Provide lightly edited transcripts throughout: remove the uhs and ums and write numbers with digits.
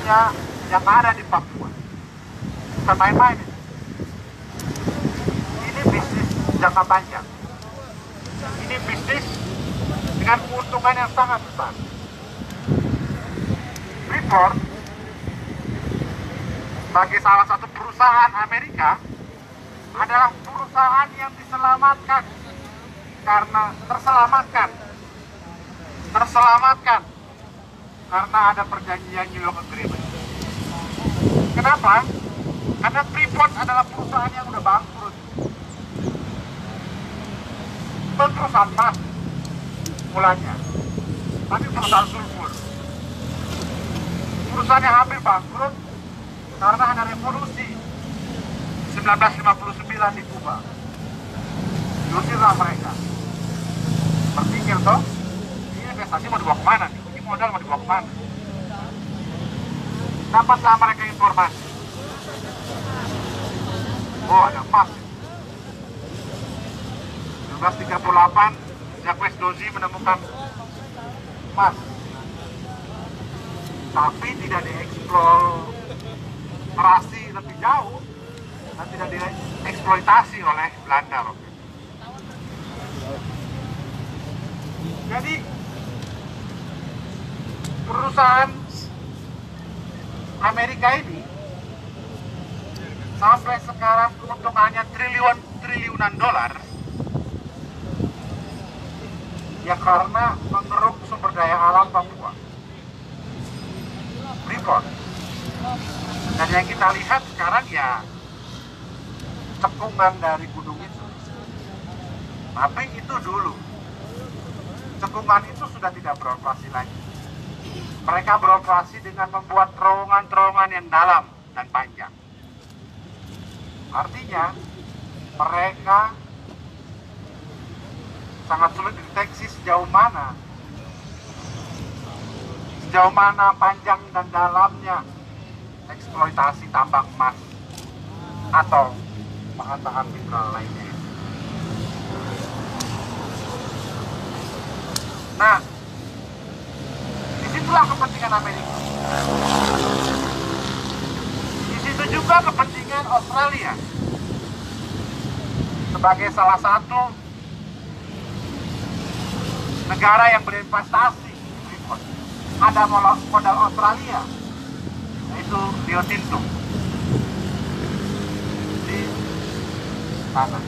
kerja yang ada di Papua. Bukan main-main. Ini bisnis jangka panjang. Ini bisnis dengan keuntungan yang sangat besar. Freeport sebagai salah satu perusahaan Amerika adalah perusahaan yang diselamatkan karena terselamatkan karena ada perjanjian New York Agreement. Kenapa? Karena Freeport adalah perusahaan yang udah bangkrut. Bukan perusahaan emas mulanya, tapi perusahaan sulfur. Perusahaan yang hampir bangkrut karena ada revolusi 1959 di Kuba. Diusirlah mereka. Berpikir toh, ini investasi mau dibawa kemana nih? Ini modal mau dibawa kemana? Dapatlah mereka informasi. Oh, ada emas. 1938, Jacques Dozy menemukan emas. Tapi tidak dieksplorasi lebih jauh dan tidak dieksploitasi oleh Belanda. Jadi perusahaan Amerika ini sampai sekarang keuntungannya triliunan dolar ya karena mengeruk sumber daya alam Papua. Freeport. Dan yang kita lihat sekarang ya cekungan dari gunung itu. Tapi itu dulu. Cekungan itu sudah tidak beroperasi lagi. Mereka beroperasi dengan membuat terowongan-terowongan yang dalam dan panjang. Artinya mereka sangat sulit dideteksi sejauh mana panjang dan dalamnya eksploitasi tambang emas atau bahan-bahan mineral lainnya. Nah, disitulah kepentingan Amerika. Di situ juga kepentingan Australia sebagai salah satu negara yang berinvestasi. Ada modal Australia, yaitu Rio Tinto di sana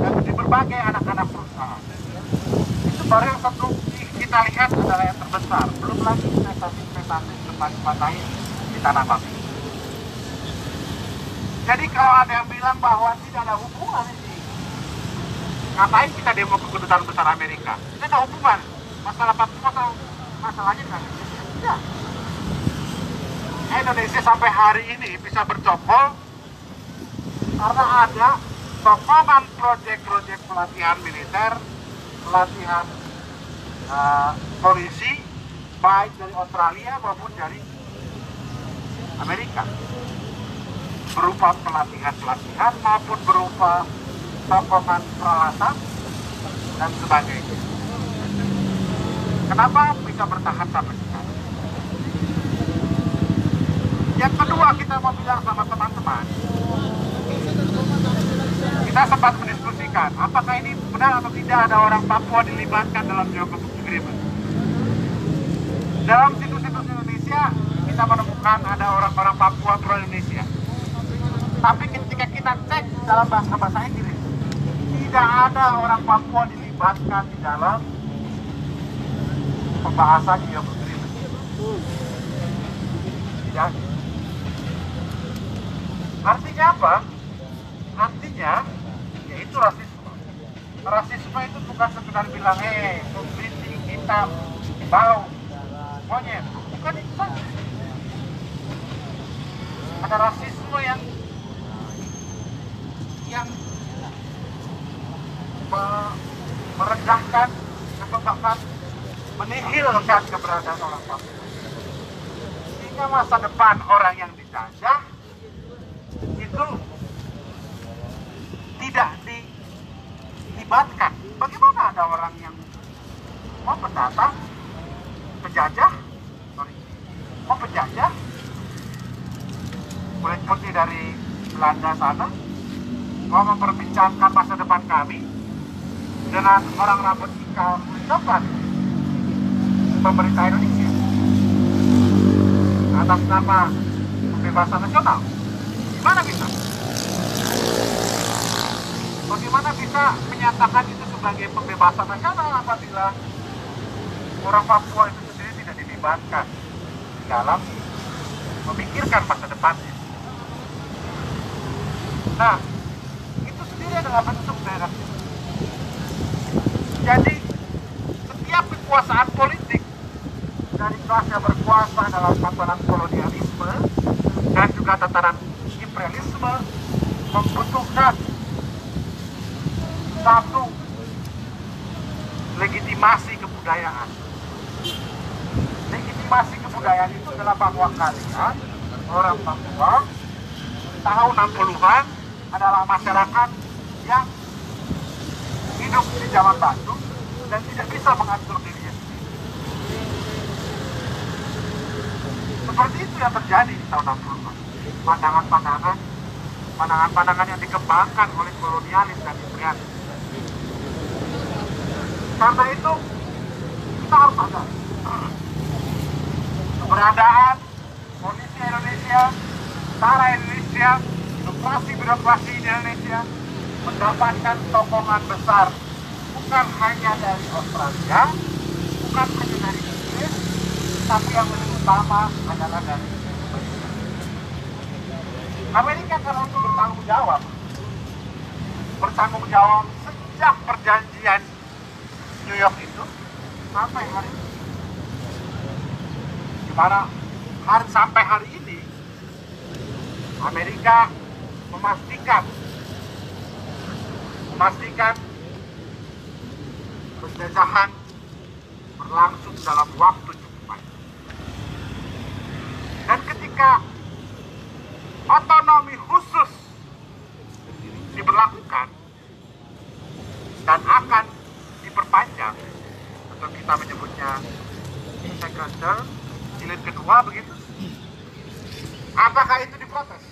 dan di berbagai anak-anak perusahaan. Itu baru yang satu kita lihat adalah yang terbesar. Belum lagi investasi tempat lain di tanah Papua. Jadi kalau ada yang bilang bahwa tidak ada hubungan ini, ngapain kita demo ke kedutaan besar Amerika? Tidak ada hubungan. Masalah Papua masalahnya kan tidak. Indonesia sampai hari ini bisa bercokol karena ada sokongan proyek-proyek pelatihan militer, pelatihan polisi, baik dari Australia maupun dari Amerika, berupa pelatihan maupun berupa sokongan peralatan dan sebagainya. Kenapa bisa bertahan sampai sekarang? Yang kedua, kita mau bilang sama teman-teman, kita sempat mendiskusikan apakah ini benar atau tidak ada orang Papua dilibatkan dalam New York Agreement. Dalam situs-situs Indonesia kita menemukan ada orang-orang Papua pro Indonesia. Tapi ketika kita cek dalam bahasa Inggris, tidak ada orang Papua dilibatkan di dalam pembahasan New York Agreement. Tidak. Artinya apa? Artinya yaitu rasisme. Rasisme itu bukan sekedar bilang putih, hitam, bau, monyet. Bukan itu saja. Ada rasisme yang merendahkan, bahkan menihilkan keberadaan orang Papua. Sehingga masa depan orang yang dijajah itu tidak dilibatkan. Bagaimana ada orang yang mau pendatang, penjajah, mau penjajah penjajah, kulit putih dari Belanda sana, mau memperbincangkan masa depan kami dengan orang rambut ikal kulit coklat, pemerintah Indonesia, atas nama kebebasan nasional. Gimana bisa? Bagaimana bisa menyatakan itu sebagai pembebasan nasional apabila orang Papua itu sendiri tidak dilibatkan dalam memikirkan masa depannya? Nah, itu sendiri adalah bentuk daerah. Jadi, setiap kekuasaan politik dari kelas yang berkuasa dalam tatanan kolonialisme dan juga tatanan imperialisme membutuhkan satu legitimasi kebudayaan. Legitimasi kebudayaan itu adalah bahwa kalian, orang Papua, tahun 60-an adalah masyarakat yang hidup di zaman batu dan tidak bisa mengatur dirinya sendiri. Seperti itu yang terjadi di tahun 60-an. Pandangan-pandangan yang dikembangkan oleh kolonialis dan imperialis. Karena itu, kita harus sadar keberadaan polisi Indonesia, tentara Indonesia, birokrasi di Indonesia mendapatkan sokongan besar bukan hanya dari Australia, bukan hanya dari Inggris, tapi yang lebih utama adalah dari Amerika. Karena itu bertanggung jawab sejak perjanjian New York itu sampai hari ini, dimana sampai hari ini Amerika memastikan penjajahan berlangsung dalam waktu cukup panjang. Dan ketika otonomi khusus diberlakukan dan akan diperpanjang, atau kita menyebutnya second term, jilid kedua begitu, apakah itu diprotes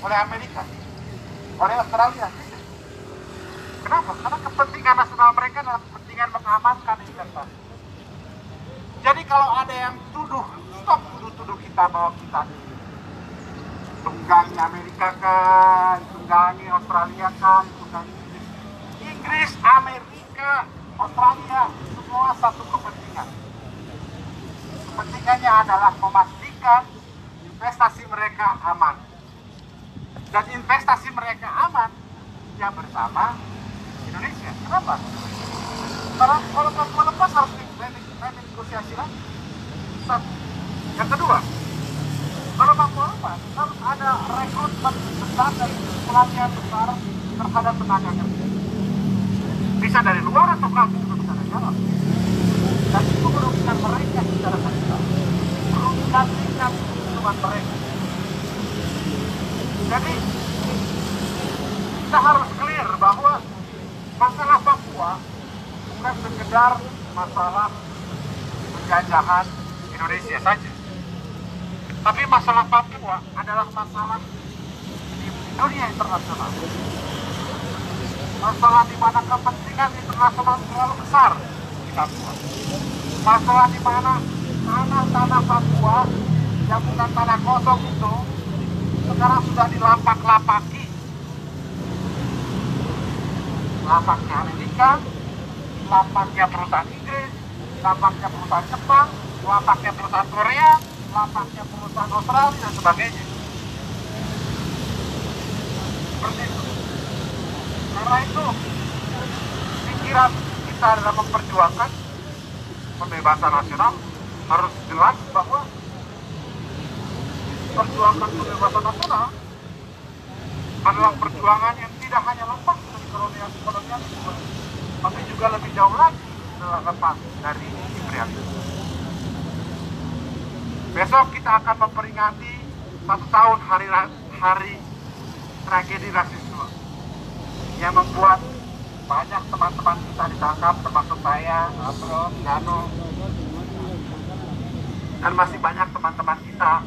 oleh Amerika, oleh Australia? Kenapa? Karena kepentingan nasional mereka adalah kepentingan mengamankan investasi. Jadi kalau ada yang stop tuduh kita bahwa kita tunggangi Amerika kan, tunggangi Australia kan, tunggangi Inggris, Amerika, Australia, semua satu kepentingan. Kepentingannya adalah memastikan investasi mereka aman. Dan investasi mereka aman ya bersama Indonesia. Kenapa? Karena kalau Papua lepas harus negosiasi lagi. Satu. Yang kedua, kalau Papua lepas harus ada rekrutmen besar dan pelatihan besar terhadap tenaga kerja. Bisa dari luar atau kampung juga bisa dari dalam. Dan itu merugikan mereka secara sosial, merugikan tingkat kehidupan mereka. Jadi kita harus clear bahwa masalah Papua bukan sekedar masalah penjajahan Indonesia saja, tapi masalah Papua adalah masalah di dunia internasional. Masalah di mana kepentingan internasional terlalu besar di Papua. Masalah di mana tanah-tanah Papua yang bukan tanah kosong itu sekarang sudah dilapak-lapaki. Lapaknya Amerika, lapaknya perusahaan Inggris, lapaknya perusahaan Jepang, lapaknya perusahaan Korea, lapaknya perusahaan Australia dan sebagainya. Seperti itu. Karena itu pikiran kita dalam memperjuangkan pembebasan nasional harus jelas bahwa perjuangan pembebasan nasional adalah perjuangan yang tidak hanya lepas dari kolonialisme, tapi juga lebih jauh lagi adalah lepas dari imperialisme. Besok kita akan memperingati 1 tahun hari tragedi rasisme yang membuat banyak teman-teman kita ditangkap, termasuk saya, Abron, Dano. Dan masih banyak teman-teman kita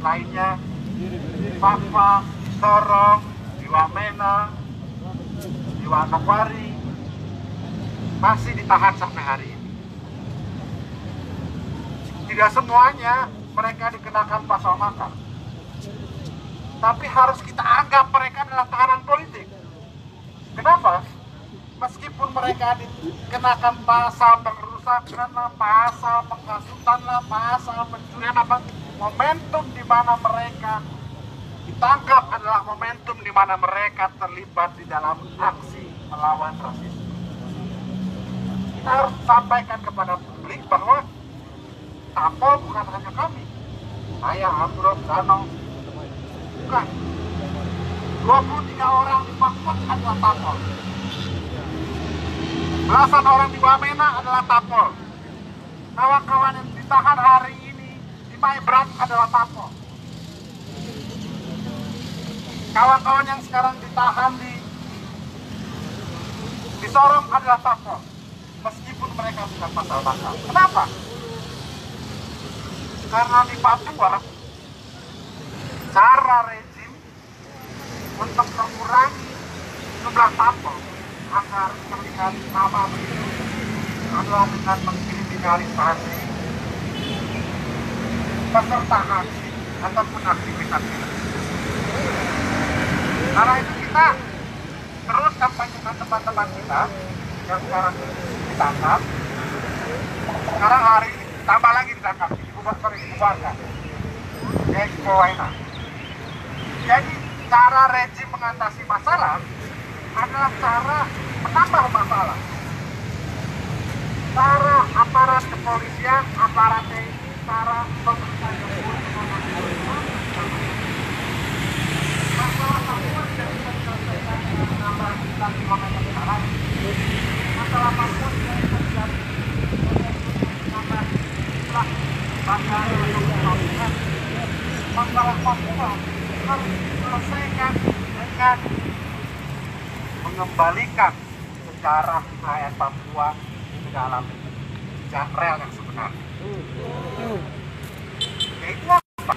lainnya, Papua, Sorong, di Wamena, di Manokwari, masih ditahan sampai hari ini. Tidak semuanya mereka dikenakan pasal makar, tapi harus kita anggap mereka adalah tahanan politik. Kenapa? Meskipun mereka dikenakan pasal pengerusakan lah, pasal penghasutan lah, pasal pencurian apa, momentum di mana mereka ditangkap adalah momentum di mana mereka terlibat di dalam aksi melawan rasisme. Kita harus sampaikan kepada publik bahwa Tapol bukan hanya kami, saya, Ambrose, Danau, bukan. 23 orang di Papua adalah Tapol. Belasan orang di Wamena adalah Tapol. Kawan-kawan yang ditahan hari ini di Maibrat adalah Tapol. Kawan-kawan yang sekarang ditahan di Sorong adalah Tapol. Meskipun mereka bukan pasal makar. Kenapa? Karena di Papua cara rezim untuk mengurangi jumlah Tapol agar terlihat sama begitu adalah dengan mengkriminalisasi peserta aksi ataupun aktivitas kita. Karena itu kita terus kampanyekan teman-teman kita yang sekarang ditangkap. Sekarang hari ini tambah lagi ditangkap, dibubarkan. Yaitu Wamena. Jadi cara rezim mengatasi masalah adalah cara menambah masalah. Cara aparat kepolisian, aparat TNI, cara pemerintah Jokowi masalah Papua tidak bisa diselesaikan dengan menambah sekitar kilometer sekarang. Masalah Papua tidak bisa diselesaikan menambah jumlah bandara atau pelabuhan. Masalah Papua harus diselesaikan dengan mengembalikan sejarah rakyat Papua ke dalam rel yang sebenarnya. Yaitu apa?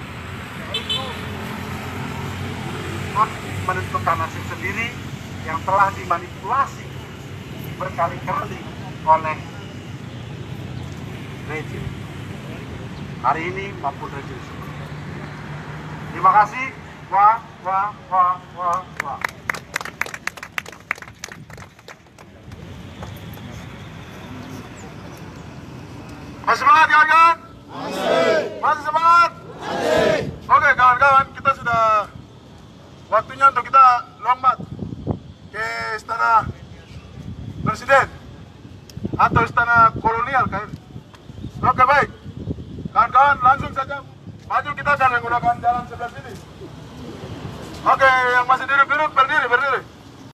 Yaitu hak menentukan nasib sendiri yang telah dimanipulasi berkali-kali oleh rejim hari ini maupun rejim sebelumnya. Terima kasih. Wah. Masih semangat kawan-kawan? Masih semangat? Oke kawan-kawan, kita sudah waktunya untuk kita lompat ke istana presiden atau istana kolonial kan? Oke baik, kawan-kawan langsung saja maju, kita akan menggunakan jalan sebelah sini. Oke, yang masih duduk berdiri.